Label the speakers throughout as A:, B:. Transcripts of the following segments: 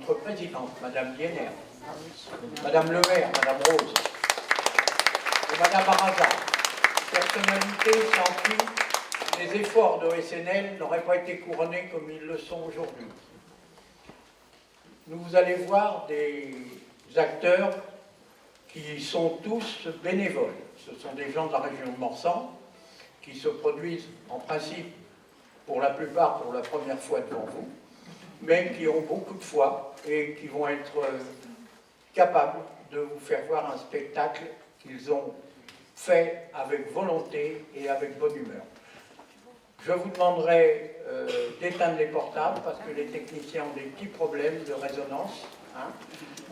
A: notre présidente, Madame Diener, Madame Le Maire, Madame Rose, et Madame Arraza, personnalités sans qui les efforts de SNL n'auraient pas été couronnés comme ils le sont aujourd'hui. Vous allez voir des acteurs qui sont tous bénévoles. Ce sont des gens de la région de Morsan qui se produisent en principe, pour la plupart, pour la première fois devant vous, mais qui ont beaucoup de foi et qui vont être capables de vous faire voir un spectacle qu'ils ont fait avec volonté et avec bonne humeur. Je vous demanderai d'éteindre les portables parce que les techniciens ont des petits problèmes de résonance. Hein.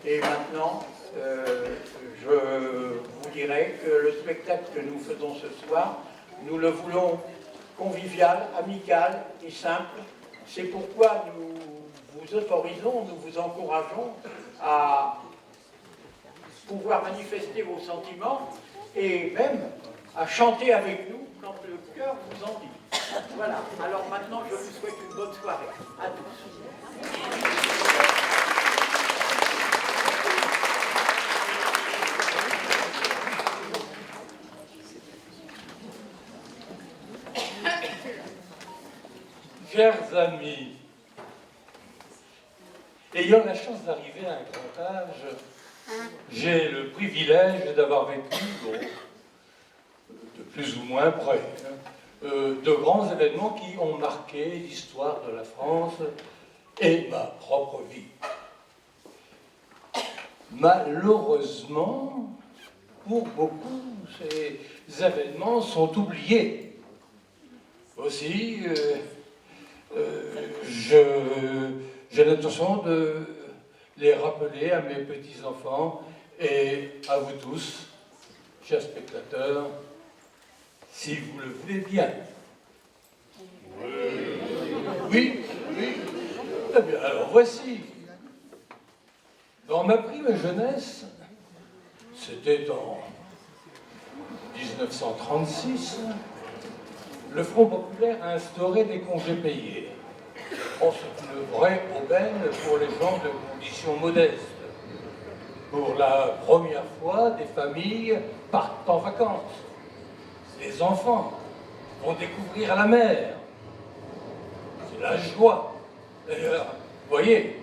A: Et maintenant, je vous dirai que le spectacle que nous faisons ce soir, nous le voulons convivial, amical et simple. C'est pourquoi nous vous autorisons, nous vous encourageons à pouvoir manifester vos sentiments et même à chanter avec nous quand le cœur vous en dit. Voilà, alors maintenant je vous souhaite une bonne soirée à tous.
B: Chers amis, ayant la chance d'arriver à un grand âge, j'ai le privilège d'avoir vécu, bon, de plus ou moins près, de grands événements qui ont marqué l'histoire de la France et ma propre vie. Malheureusement, pour beaucoup, ces événements sont oubliés. Aussi, j'ai l'intention de les rappeler à mes petits-enfants et à vous tous, chers spectateurs, si vous le voulez bien. Oui. Eh bien, alors voici. Dans ma prime jeunesse, c'était en 1936, le Front populaire a instauré des congés payés. Oh, c'est une vraie aubaine pour les gens de conditions modestes. Pour la première fois, des familles partent en vacances. Les enfants vont découvrir la mer. C'est la joie. D'ailleurs, voyez,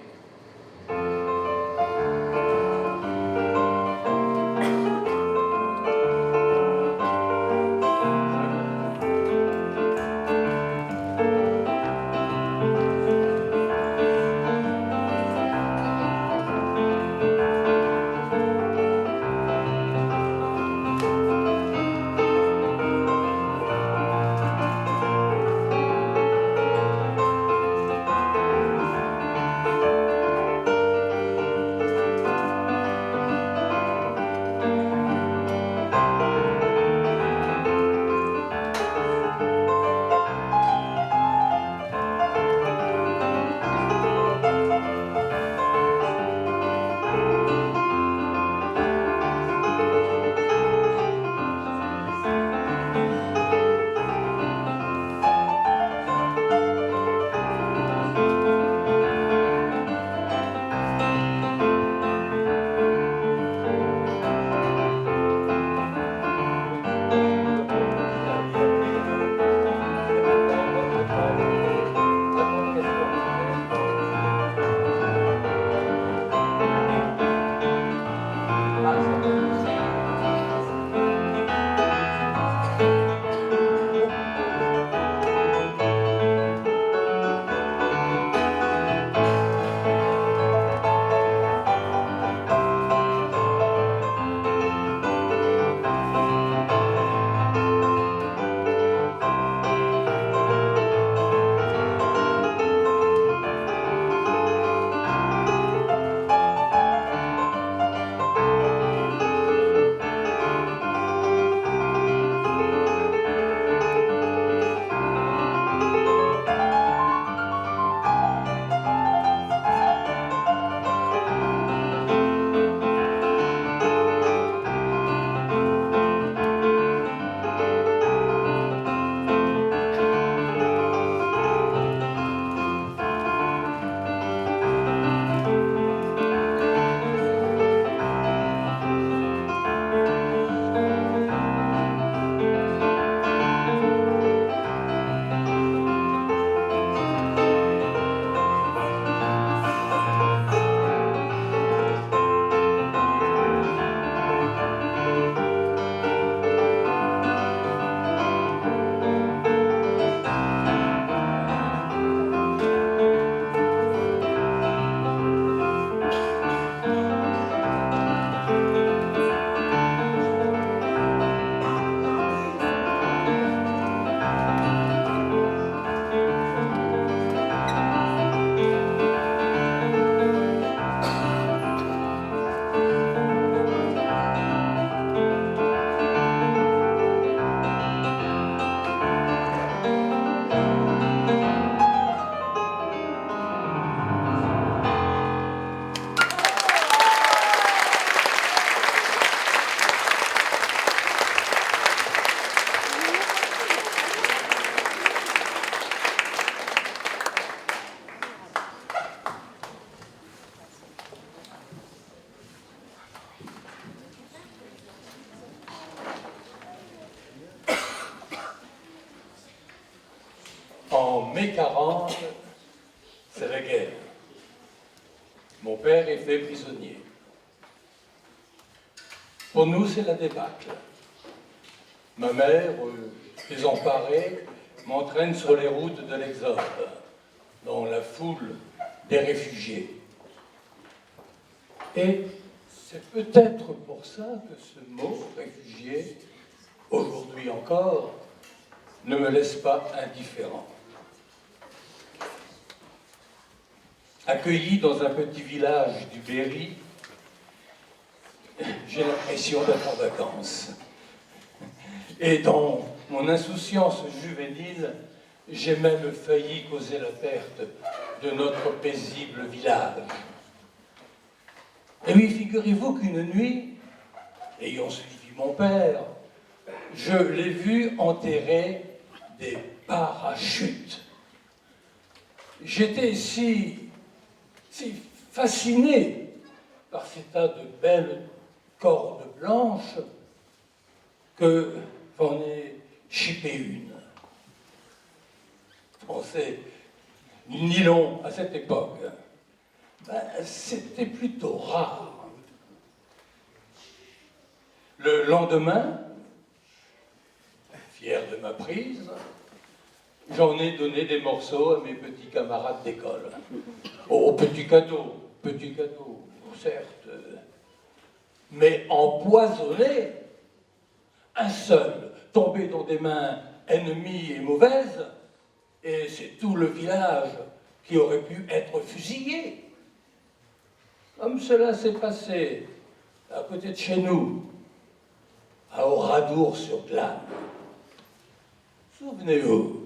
B: En mai 40, c'est la guerre. Mon père est fait prisonnier. Pour nous, c'est la débâcle. Ma mère, désemparée, m'entraîne sur les routes de l'Exode, dans la foule des réfugiés. Et c'est peut-être pour ça que ce mot, réfugié, aujourd'hui encore, ne me laisse pas indifférent. Accueilli dans un petit village du Berry, j'ai l'impression d'être en vacances. Et dans mon insouciance juvénile, j'ai même failli causer la perte de notre paisible village. Et oui, figurez-vous qu'une nuit, ayant suivi mon père, je l'ai vu enterrer des parachutes. J'étais si fasciné par ces tas de belles cordes blanches que j'en ai chippé une. On sait, nylon à cette époque, c'était plutôt rare. Le lendemain, fier de ma prise, j'en ai donné des morceaux à mes petits camarades d'école. Oh, petit cadeau, certes, mais empoisonné, un seul, tombé dans des mains ennemies et mauvaises, et c'est tout le village qui aurait pu être fusillé. Comme cela s'est passé à côté de chez nous, à Oradour-sur-Glane. Souvenez-vous.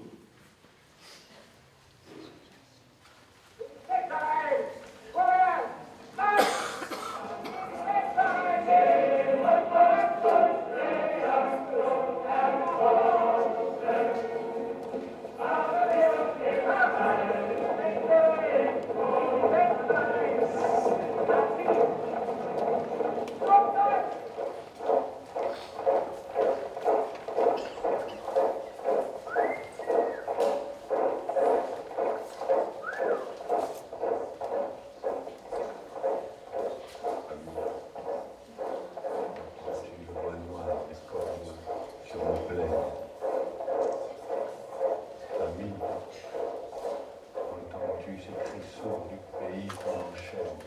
C: Entends-tu les cris sourds du pays qu'on enchaîne?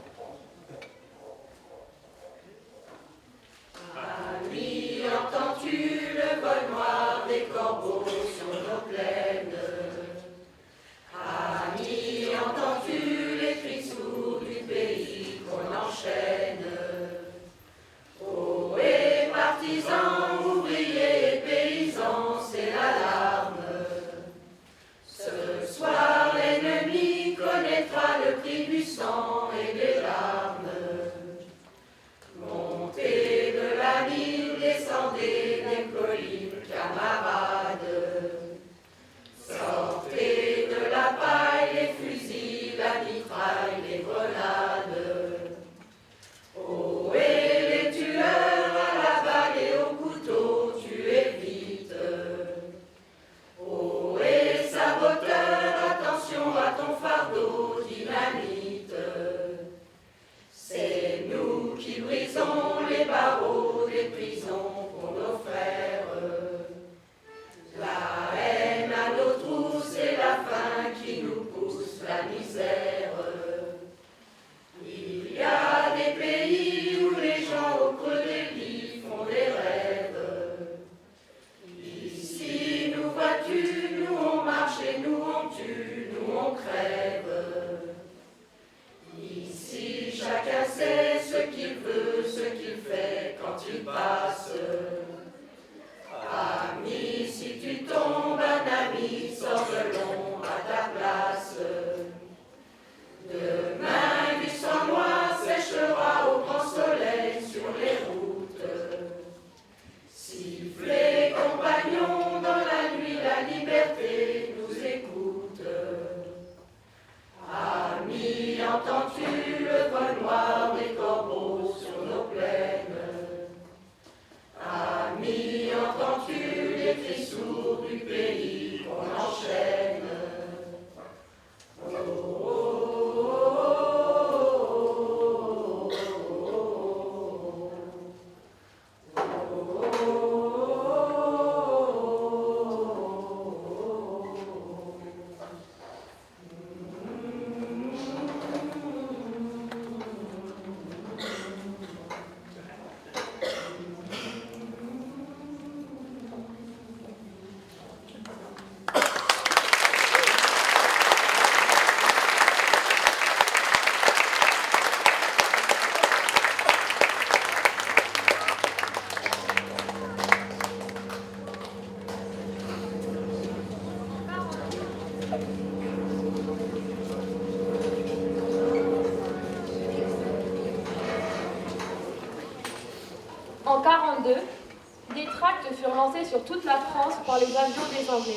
C: 1942, des tracts furent lancés sur toute la France par les avions des Anglais.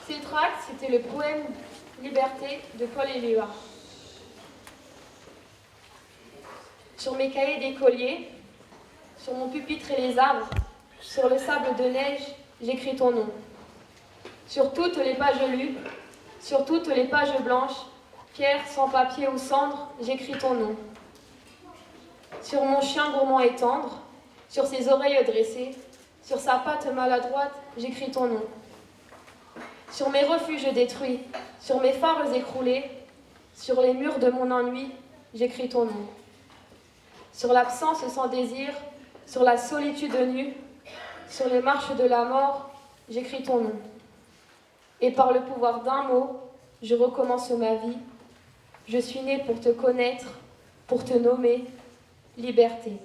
C: Ces tracts, c'était le poème Liberté de Paul Éluard. Sur mes cahiers d'écolier, sur mon pupitre et les arbres, sur le sable de neige, j'écris ton nom. Sur toutes les pages lues, sur toutes les pages blanches, pierre, sans papier ou cendre, j'écris ton nom. Sur mon chien gourmand et tendre, sur ses oreilles dressées, sur sa patte maladroite, j'écris ton nom. Sur mes refuges détruits, sur mes phares écroulés, sur les murs de mon ennui, j'écris ton nom. Sur l'absence sans désir, sur la solitude nue, sur les marches de la mort, j'écris ton nom. Et par le pouvoir d'un mot, je recommence ma vie. Je suis née pour te connaître, pour te nommer, liberté.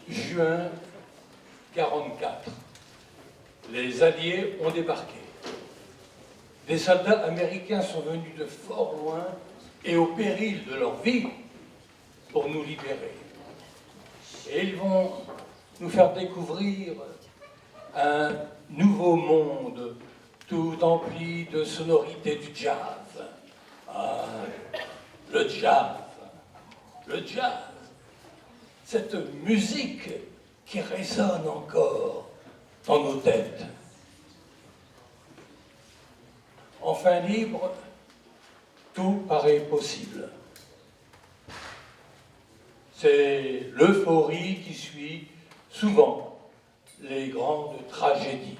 B: Juin 1944. Les Alliés ont débarqué. Des soldats américains sont venus de fort loin et au péril de leur vie pour nous libérer. Et ils vont nous faire découvrir un nouveau monde tout empli de sonorités du jazz. Ah, le jazz, le jazz. Cette musique qui résonne encore dans nos têtes. Enfin libre, tout paraît possible. C'est l'euphorie qui suit souvent les grandes tragédies.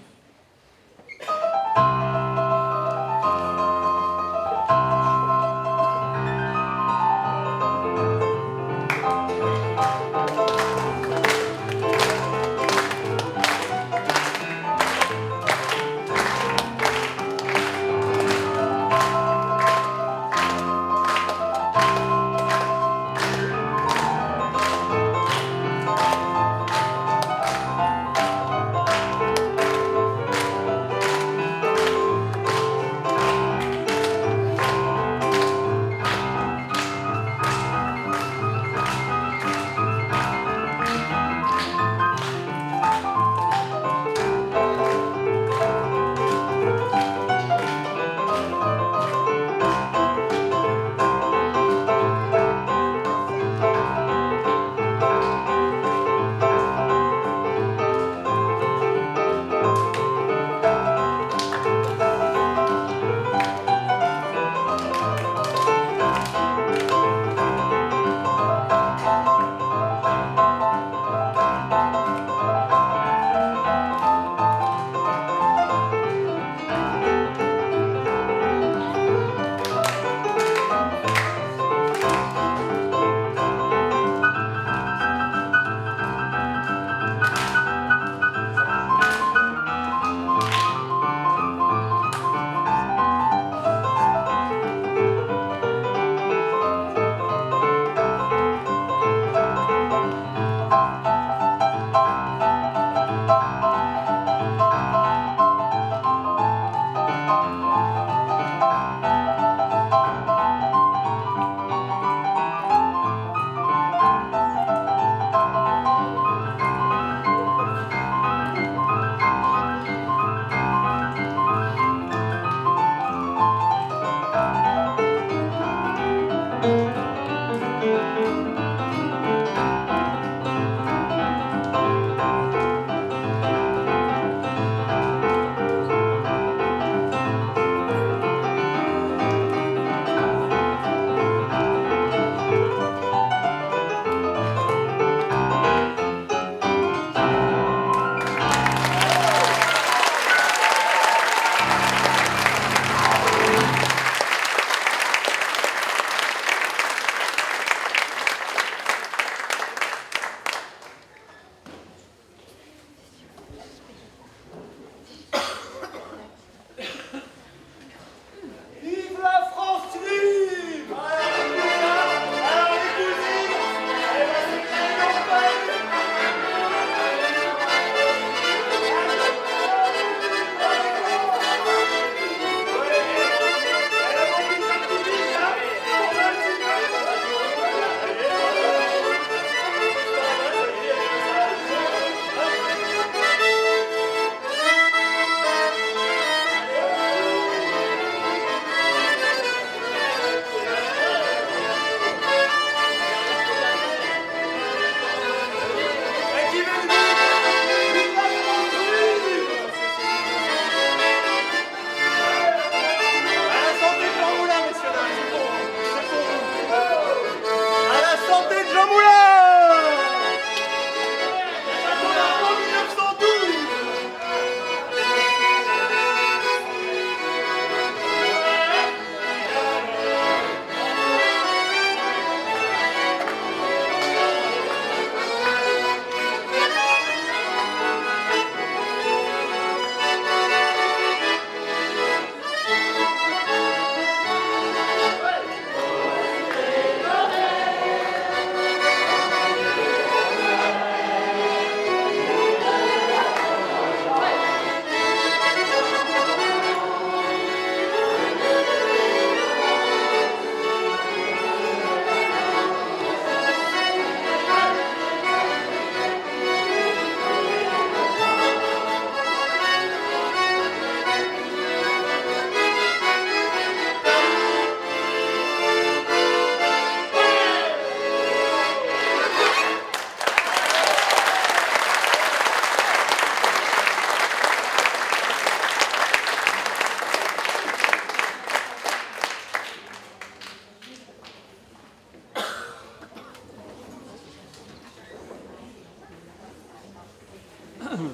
B: En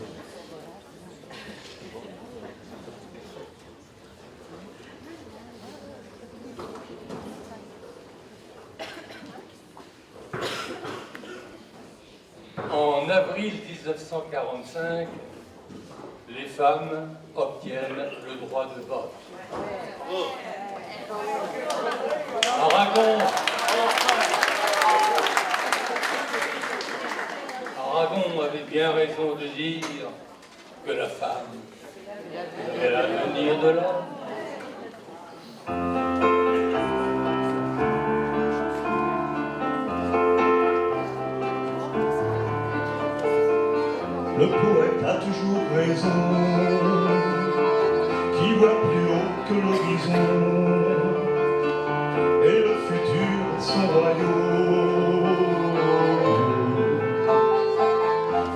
B: avril 1945, les femmes obtiennent le droit de vote. Aragon avait bien raison de dire que la femme est l'avenir de l'homme.
D: Le poète a toujours raison, qui voit plus haut que l'horizon, et le futur son royaume.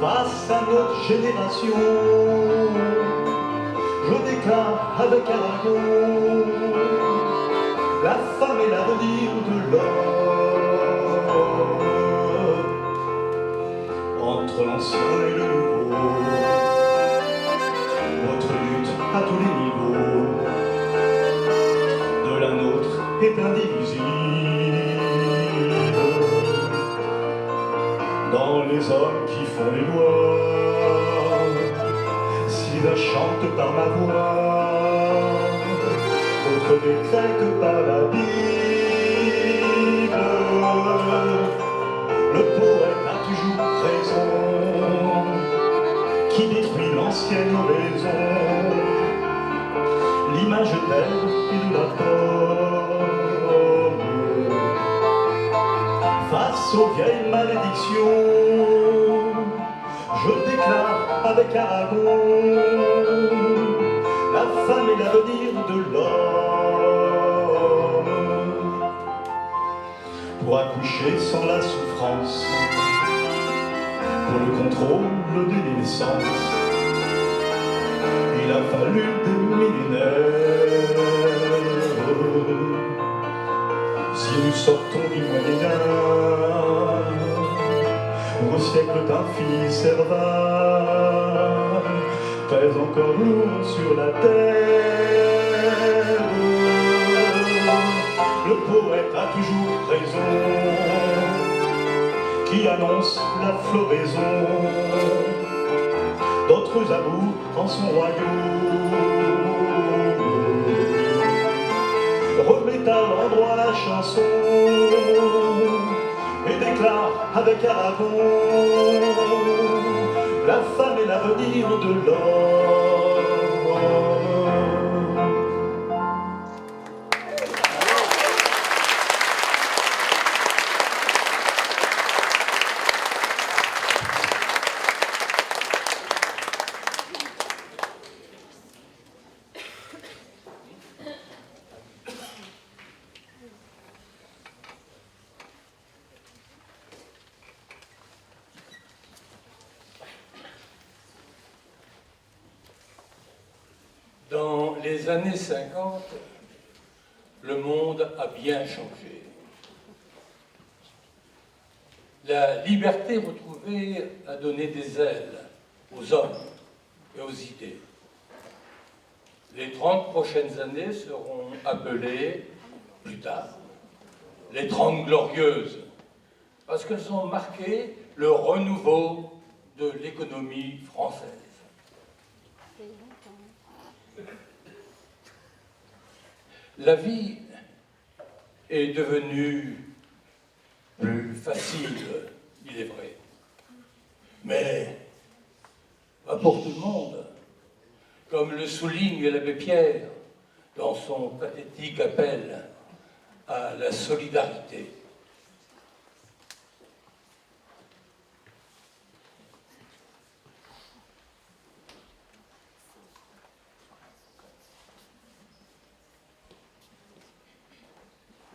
D: Face à notre génération, je déclare avec Aragon, la femme est l'avenir de l'homme. Entre l'ancien et le nouveau, notre lutte à tous les niveaux de la nôtre est indivisible. Dans les hommes qui font les lois, si l'un chante par ma voix, l'autre décrète par la Bible. Le poète a toujours raison, qui détruit l'ancienne oraison, l'image d'elle et de la pomme. Face aux vieilles malédictions, je déclare avec Aragon, la femme est l'avenir de l'homme. Pour accoucher sans la souffrance, pour le contrôle des naissances, il a fallu des millénaires. Si nous sortons du Moyen-Âge, au siècle d'infini servage, pèse encore lourd sur la terre. Le poète a toujours raison, qui annonce la floraison d'autres amours en son royaume. Remet à l'endroit la chanson et déclare avec Aragon, la femme est l'avenir de l'homme.
B: Dans les années 50, le monde a bien changé. La liberté retrouvée a donné des ailes aux hommes et aux idées. Les 30 prochaines années seront appelées, plus tard, les 30 glorieuses, parce qu'elles ont marqué le renouveau de l'économie française. La vie est devenue plus facile, il est vrai, mais pas pour tout le monde, comme le souligne l'abbé Pierre dans son pathétique appel à la solidarité.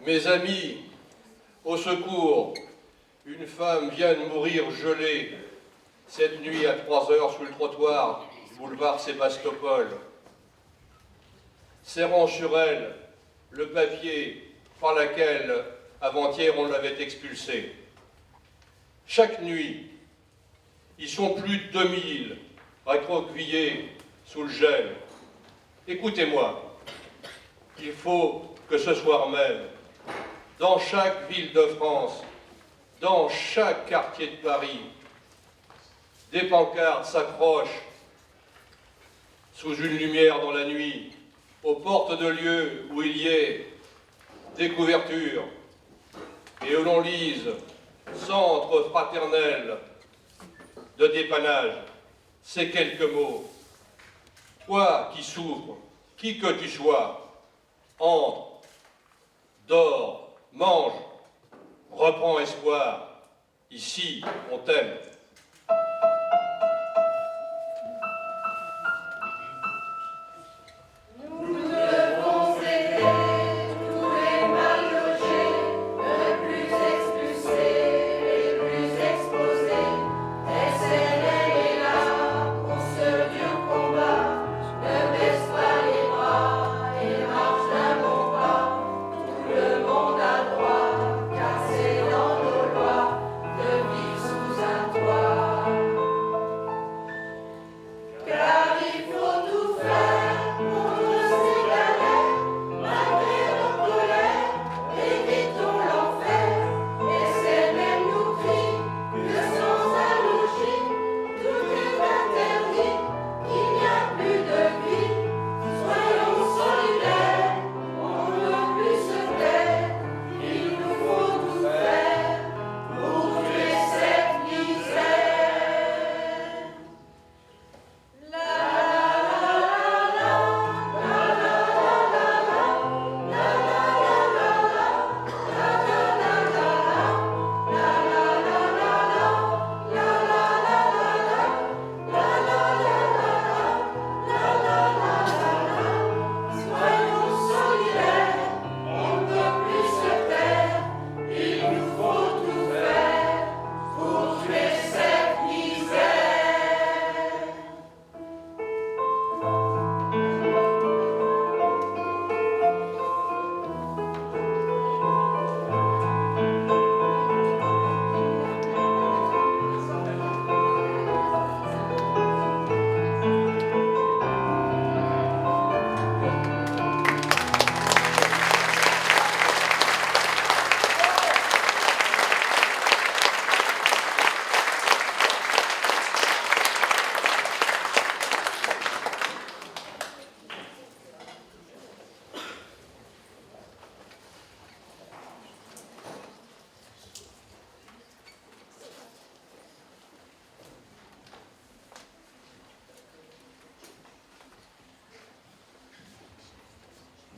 E: Mes amis, au secours, une femme vient de mourir gelée cette nuit à 3 heures sur le trottoir du boulevard Sébastopol. Serrant sur elle le papier par lequel, avant-hier, on l'avait expulsée. Chaque nuit, ils sont plus de 2000 recroquevillés sous le gel. Écoutez-moi, il faut que ce soir même, dans chaque ville de France, dans chaque quartier de Paris, des pancartes s'accrochent sous une lumière dans la nuit, aux portes de lieux où il y ait des couvertures, et où l'on lise « Centre fraternel de dépannage », ces quelques mots. Toi qui souffres, qui que tu sois, entre, dors, mange, reprends espoir. Ici, on t'aime. «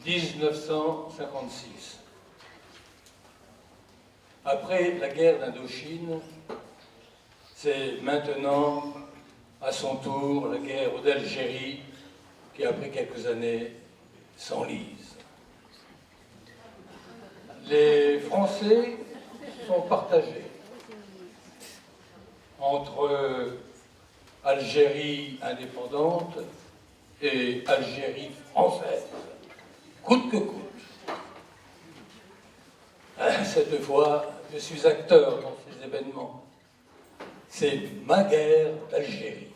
E: 1956. Après la guerre d'Indochine, c'est maintenant, à son tour, la guerre d'Algérie qui, après quelques années, s'enlise. Les Français sont partagés entre Algérie indépendante et Algérie française, coûte que coûte. Cette fois, je suis acteur dans ces événements. C'est ma guerre d'Algérie.